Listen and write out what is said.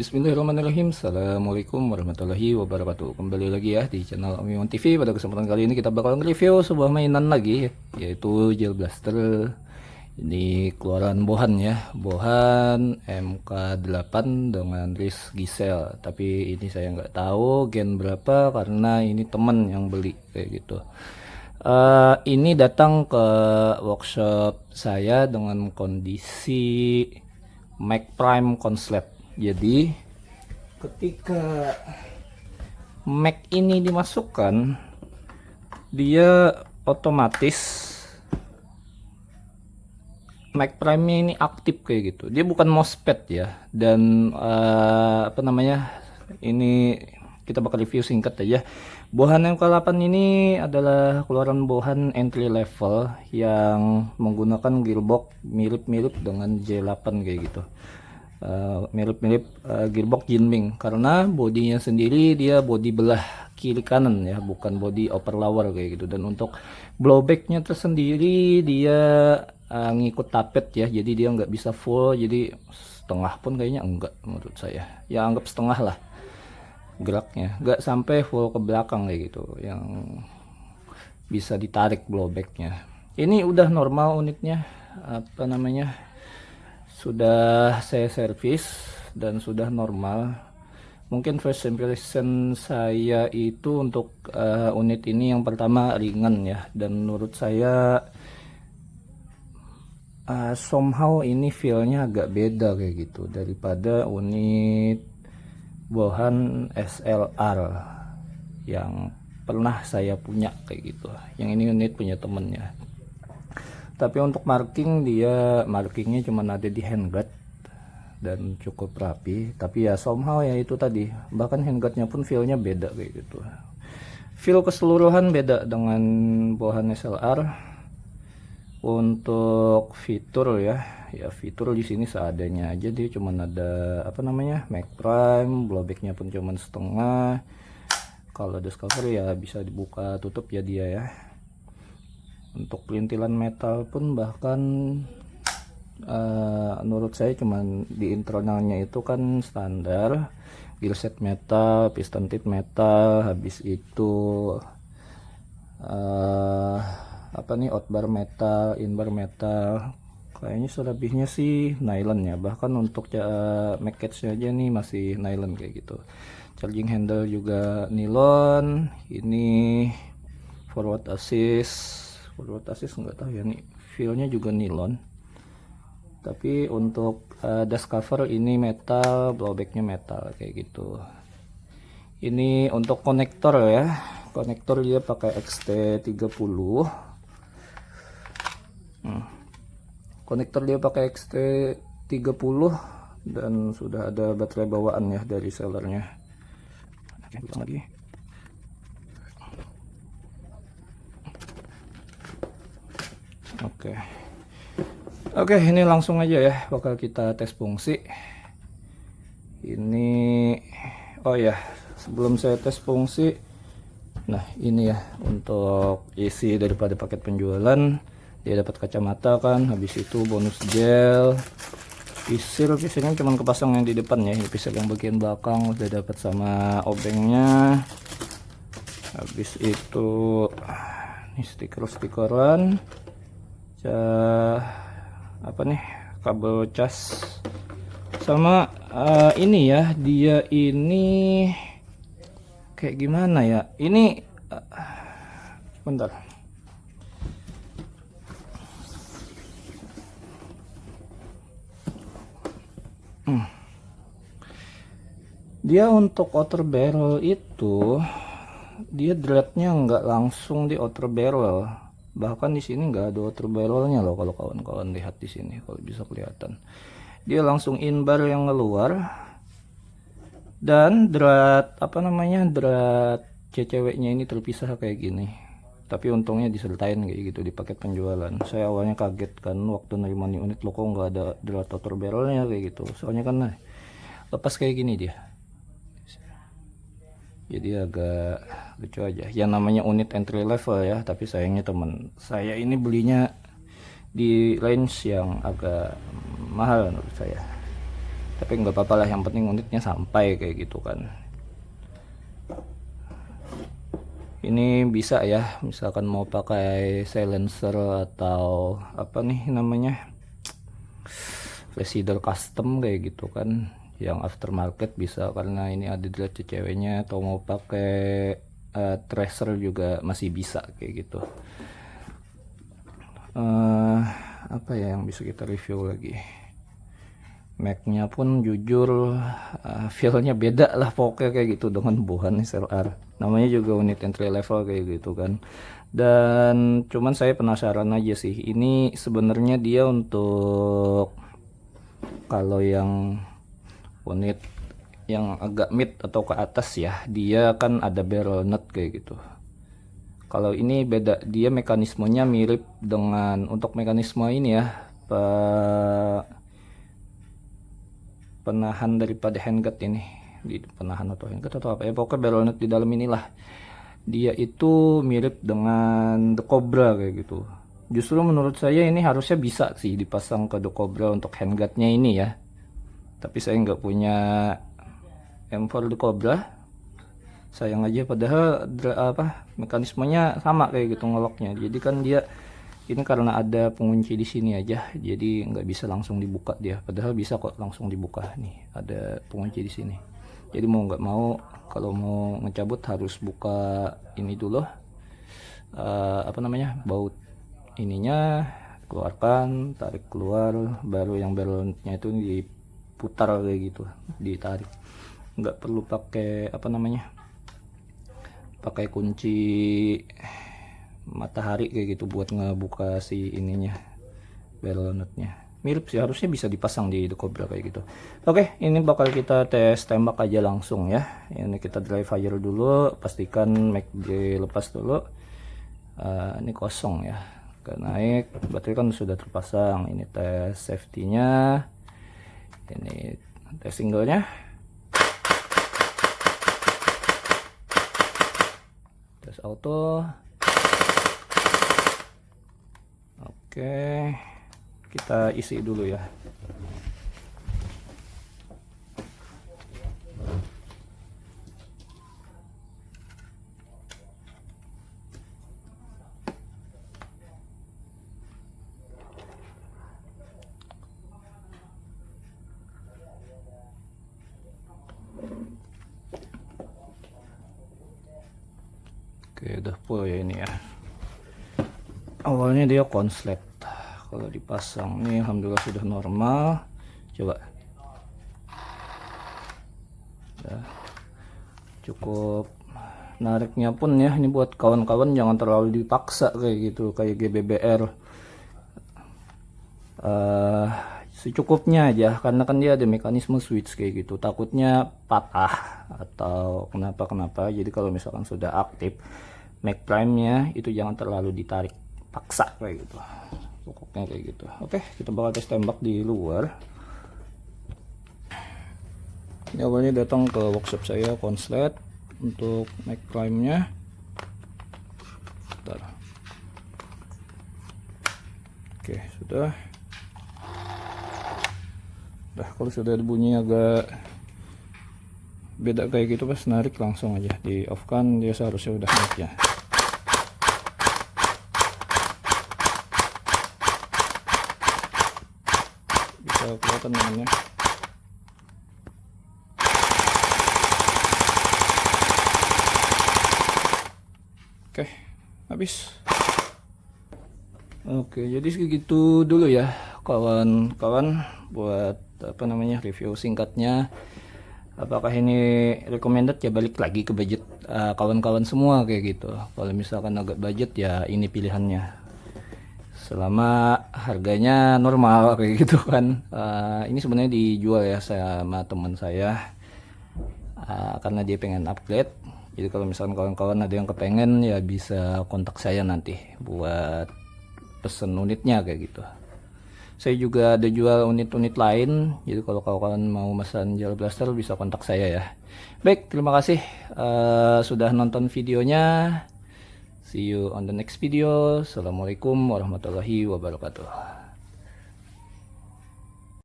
Bismillahirrahmanirrahim. Assalamualaikum warahmatullahi wabarakatuh. Kembali lagi ya di channel Om Iwan TV. Pada kesempatan kali ini kita bakal review sebuah mainan lagi, yaitu Gel Blaster. Ini keluaran Bohan ya, Bohan MK8 dengan RIS Gisel. Tapi ini saya nggak tahu gen berapa karena ini temen yang beli kayak gitu. Ini datang ke workshop saya dengan kondisi Mac Prime konslet. Jadi ketika Mac ini dimasukkan, dia otomatis Mac Prime ini aktif kayak gitu. Dia bukan mousepad ya, dan apa namanya, ini kita bakal review singkat aja. Bohan MK8 ini adalah keluaran Bohan entry level yang menggunakan gearbox mirip-mirip dengan J8 kayak gitu. Mirip-mirip gearbox Jinming, karena bodinya sendiri dia body belah kiri kanan ya, bukan body upper lower kayak gitu. Dan untuk blowbacknya tersendiri dia ngikut tapet ya, jadi dia nggak bisa full, jadi setengah pun kayaknya enggak menurut saya ya, anggap setengah lah geraknya, nggak sampai full ke belakang kayak gitu yang bisa ditarik blowbacknya. Ini udah normal unitnya, apa namanya, sudah saya servis dan sudah normal. Mungkin first impression saya itu untuk unit ini yang pertama ringan ya, dan menurut saya somehow ini feelnya agak beda kayak gitu daripada unit Bohan SLR yang pernah saya punya kayak gitu. Yang ini unit punya temennya. Tapi untuk markingnya cuma ada di handguard dan cukup rapi. Tapi ya somehow ya itu tadi, bahkan handguardnya pun feelnya beda kayak gitu. Feel keseluruhan beda dengan Bohan SLR. Untuk fitur ya fitur di sini seadanya aja. Dia cuma ada apa namanya, Mac Prime, blowbacknya pun cuma setengah. Kalau dust cover ya bisa dibuka tutup ya dia ya. Untuk pelintilan metal pun bahkan menurut saya cuman di internalnya itu kan standar gear set metal, piston tip metal, habis itu apa nih, outbar metal, inbar metal. Kayaknya selebihnya sih nylon ya, bahkan untuk Mac catch-nya aja nih masih nylon kayak gitu. Charging handle juga nylon. Ini forward assist nggak tahu ya, nih feelnya juga nilon. Tapi untuk dust cover ini metal, blowbacknya metal kayak gitu. Ini untuk konektor ya, konektor dia pakai XT30. Konektor dia pakai XT30 dan sudah ada baterai bawaan ya dari sellernya. Lagi. Oke, ini langsung aja ya, bakal kita tes fungsi. Ini, oh ya, sebelum saya tes fungsi, nah ini ya untuk isi daripada paket penjualan. Dia dapat kacamata kan, habis itu bonus gel, pisilnya cuma kepasang yang di depan ya. Ini pisil yang bagian belakang udah dapat sama obengnya. Habis itu ini stikeran apa nih, kabel cas sama ini ya, dia ini kayak gimana ya, ini bentar, dia untuk outer barrel itu dia dreadnya nggak langsung di outer barrel. Bahkan di sini nggak ada outer barrelnya loh, kalau kawan-kawan lihat di sini, kalau bisa kelihatan dia langsung inbar yang ngeluar. Dan drat apa namanya, drat CCW-nya ini terpisah kayak gini. Tapi untungnya disertain kayak gitu di paket penjualan. Saya awalnya kaget kan waktu nerima nih unit, lo kok nggak ada drat outer barrelnya kayak gitu. Soalnya kan nah, lepas kayak gini dia, jadi agak lucu aja. Yang namanya unit entry level ya, tapi sayangnya teman saya ini belinya di range yang agak mahal menurut saya. Tapi nggak apa-apa lah, yang penting unitnya sampai kayak gitu kan. Ini bisa ya, misalkan mau pakai silencer atau apa nih namanya, flash hider custom kayak gitu kan, yang aftermarket bisa, karena ini ada di ceweknya. Atau mau pakai tracer juga masih bisa kayak gitu. Apa ya yang bisa kita review lagi? Mac-nya pun jujur feel-nya beda lah pokoknya kayak gitu dengan Bohan SLR. Namanya juga unit entry level kayak gitu kan. Dan cuman saya penasaran aja sih, ini sebenarnya dia untuk kalau yang unit yang agak mid atau ke atas ya, dia kan ada barrel nut kayak gitu. Kalau ini beda, dia mekanismenya mirip dengan untuk mekanisme ini ya, penahan daripada handguard ini, di penahan atau handguard atau apa ya, pokoknya barrel nut di dalam inilah, dia itu mirip dengan The Cobra kayak gitu. Justru menurut saya ini harusnya bisa sih dipasang ke The Cobra untuk handguardnya ini ya, tapi saya nggak punya M4 The Cobra, sayang aja. Padahal mekanismenya sama kayak gitu ngeloknya. Jadi kan dia ini karena ada pengunci di sini aja, jadi nggak bisa langsung dibuka dia. Padahal bisa kok langsung dibuka, nih ada pengunci di sini. Jadi mau nggak mau kalau mau ngecabut harus buka ini dulu, apa namanya, baut ininya, keluarkan, tarik keluar, baru yang barrelnya itu diputar kayak gitu, ditarik. Nggak perlu pakai apa namanya, pakai kunci matahari kayak gitu buat ngebuka si ininya, barrel nutnya. Mirip sih, harusnya bisa dipasang di The Cobra kayak gitu. Oke, ini bakal kita tes tembak aja langsung ya. Ini kita dry fire dulu, pastikan Mac dilepas dulu. Ini kosong ya, gak naik, baterai kan sudah terpasang. Ini tes safety nya, ini tes singlenya, tes auto. Oke, kita isi dulu ya. Oke, udah full ya ini ya. Awalnya dia konslet, kalau dipasang nih alhamdulillah sudah normal. Coba, udah cukup. Nariknya pun ya, ini buat kawan-kawan jangan terlalu dipaksa kayak gitu, kayak GBBR. Secukupnya aja, karena kan dia ada mekanisme switch kayak gitu, takutnya patah atau kenapa. Jadi kalau misalkan sudah aktif Mac Prime nya itu jangan terlalu ditarik paksa kayak gitu, pokoknya kayak gitu. Oke, kita bakal tes tembak di luar. Ini awalnya datang ke workshop saya konslet untuk Mac Prime nya. Bentar. Oke, sudah. Kalau sudah bunyi agak beda kayak gitu, pas narik langsung aja di off kan, dia seharusnya udah naik ya. Bisa kelihatan namanya. Oke, habis. Oke, jadi segitu dulu ya kawan-kawan buat apa namanya review singkatnya. Apakah ini recommended ya, balik lagi ke budget kawan-kawan semua kayak gitu. Kalau misalkan agak budget ya ini pilihannya, selama harganya normal kayak gitu kan. Ini sebenarnya dijual ya sama teman saya, karena dia pengen upgrade. Jadi kalau misalkan kawan-kawan ada yang kepengen ya bisa kontak saya nanti buat pesen unitnya kayak gitu. Saya juga ada jual unit-unit lain, jadi kalau kawan-kawan mau pesan Gel Blaster bisa kontak saya ya. Baik, terima kasih sudah nonton videonya. See you on the next video. Assalamualaikum warahmatullahi wabarakatuh.